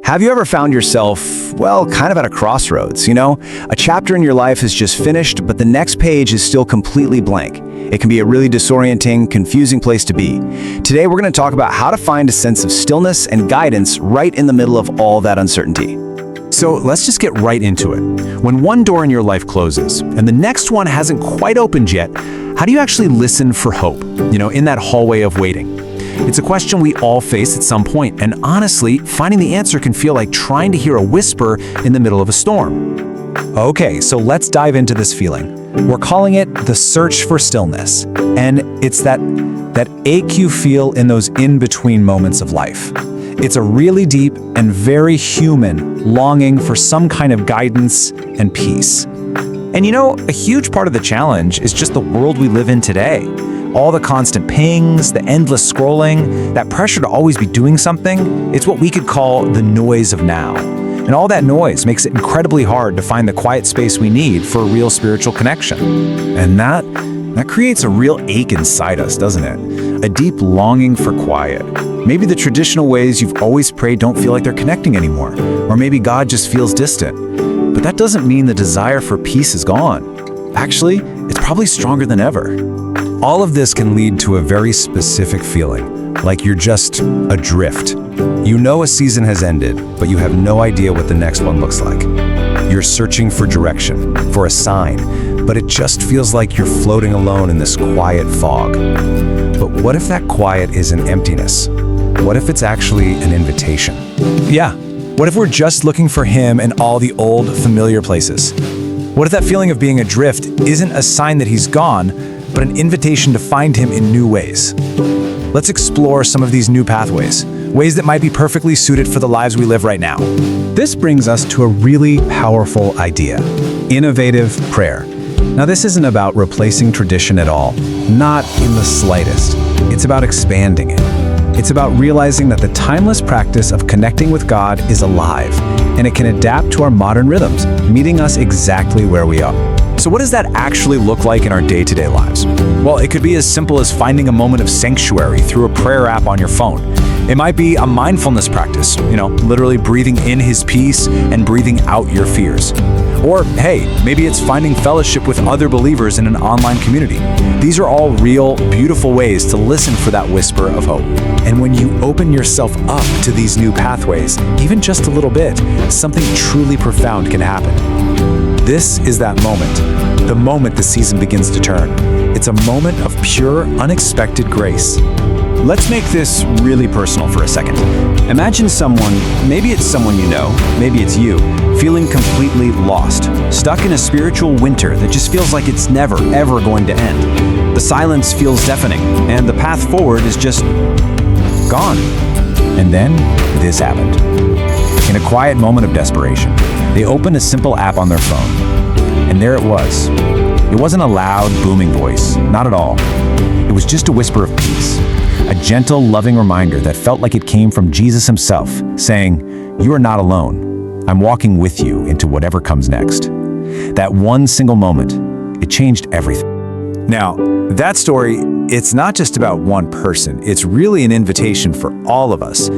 Have you ever found yourself, well, kind of at a crossroads, A chapter in your life is just finished, but the next page is still completely blank. It can be a really disorienting, confusing place to be. Today, we're going to talk about how to find a sense of stillness and guidance right in the middle of all that uncertainty. So let's just get right into it. When one door in your life closes and the next one hasn't quite opened yet, how do you actually listen for hope, in that hallway of waiting? It's a question we all face at some point, and honestly, finding the answer can feel like trying to hear a whisper in the middle of a storm. Okay, so let's dive into this feeling. We're calling it the search for stillness, and it's that ache you feel in those in-between moments of life. It's a really deep and very human longing for some kind of guidance and peace. And a huge part of the challenge is just the world we live in today. All the constant pings, the endless scrolling, that pressure to always be doing something, it's what we could call the noise of now. And all that noise makes it incredibly hard to find the quiet space we need for a real spiritual connection. And that creates a real ache inside us, doesn't it? A deep longing for quiet. Maybe the traditional ways you've always prayed don't feel like they're connecting anymore. Or maybe God just feels distant. But that doesn't mean the desire for peace is gone. Actually, it's probably stronger than ever. All of this can lead to a very specific feeling, like you're just adrift. You know a season has ended, but you have no idea what the next one looks like. You're searching for direction, for a sign, but it just feels like you're floating alone in this quiet fog. But what if that quiet is an emptiness? What if it's actually an invitation? Yeah, what if we're just looking for Him in all the old, familiar places? What if that feeling of being adrift isn't a sign that He's gone, but an invitation to find Him in new ways? Let's explore some of these new pathways, ways that might be perfectly suited for the lives we live right now. This brings us to a really powerful idea: innovative prayer. Now, this isn't about replacing tradition at all, not in the slightest. It's about expanding it. It's about realizing that the timeless practice of connecting with God is alive, and it can adapt to our modern rhythms, meeting us exactly where we are. So what does that actually look like in our day-to-day lives? Well, it could be as simple as finding a moment of sanctuary through a prayer app on your phone. It might be a mindfulness practice, literally breathing in His peace and breathing out your fears. Or, hey, maybe it's finding fellowship with other believers in an online community. These are all real, beautiful ways to listen for that whisper of hope. And when you open yourself up to these new pathways, even just a little bit, something truly profound can happen. This is that moment, the moment the season begins to turn. It's a moment of pure, unexpected grace. Let's make this really personal for a second. Imagine someone, maybe it's someone you know, maybe it's you, feeling completely lost, stuck in a spiritual winter that just feels like it's never, ever going to end. The silence feels deafening, and the path forward is just gone. And then this happened. In a quiet moment of desperation, they opened a simple app on their phone, and there it was. It wasn't a loud, booming voice, not at all. It was just a whisper of peace, a gentle, loving reminder that felt like it came from Jesus Himself, saying, "You are not alone. I'm walking with you into whatever comes next." That one single moment, it changed everything. Now, that story, it's not just about one person. It's really an invitation for all of us.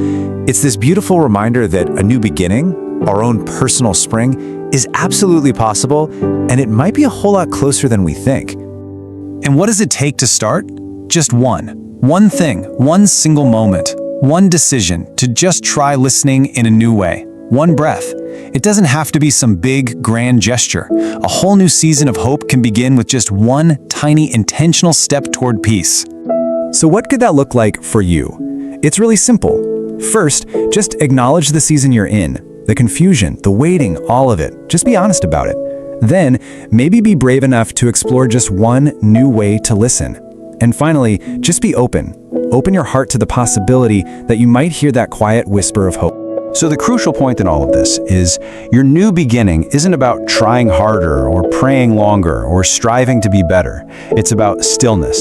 It's this beautiful reminder that a new beginning, our own personal spring, is absolutely possible, and it might be a whole lot closer than we think. And what does it take to start? Just one thing, one single moment, one decision to just try listening in a new way, one breath. It doesn't have to be some big, grand gesture. A whole new season of hope can begin with just one tiny, intentional step toward peace. So what could that look like for you? It's really simple. First, just acknowledge the season you're in. The confusion, the waiting, all of it. Just be honest about it. Then, maybe be brave enough to explore just one new way to listen. And finally, just be open. Open your heart to the possibility that you might hear that quiet whisper of hope. So the crucial point in all of this is your new beginning isn't about trying harder or praying longer or striving to be better. It's about stillness.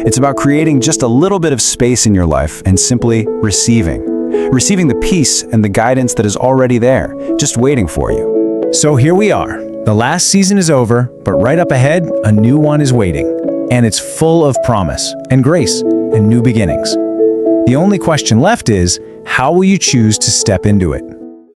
It's about creating just a little bit of space in your life and simply receiving the peace and the guidance that is already there, just waiting for you. So here we are. The last season is over, but right up ahead, a new one is waiting. And it's full of promise and grace and new beginnings. The only question left is, how will you choose to step into it?